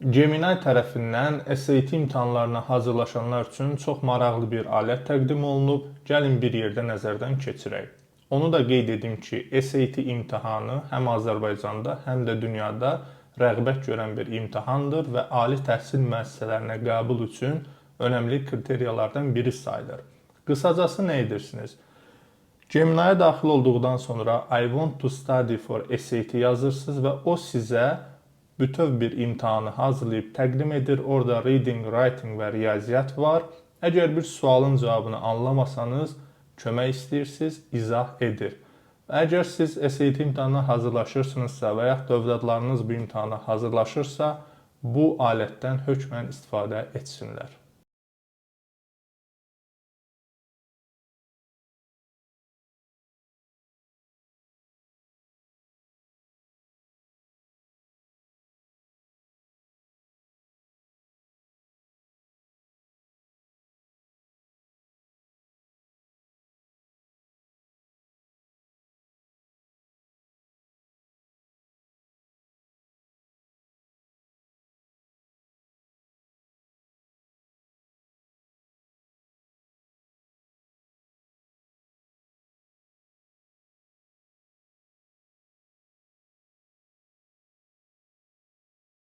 Gemini tərəfindən SAT imtahanlarına hazırlaşanlar üçün çox maraqlı bir alət təqdim olunub. Gəlin bir yerdə nəzərdən keçirək. Onu da qeyd edim ki, SAT imtahanı həm Azərbaycanda, həm də dünyada rəğbət görən bir imtahandır və ali təhsil müəssisələrinə qəbul üçün önəmli kriteriyalardan biri sayılır. Qısacası nə edirsiniz? Gemini-yə daxil olduqdan sonra I want to study for SAT yazırsınız və o sizə bütöv bir imtahanı hazırlayıb təqdim edir. Orada reading, writing və riyaziyyat var. Əgər bir sualın cavabını anlamasanız, kömək istəyirsiniz, izah edir. Əgər siz SAT imtahanına hazırlaşırsınızsa və yaxud da övladlarınız bu imtahana hazırlaşırsa, bu alətdən hökmən istifadə etsinlər.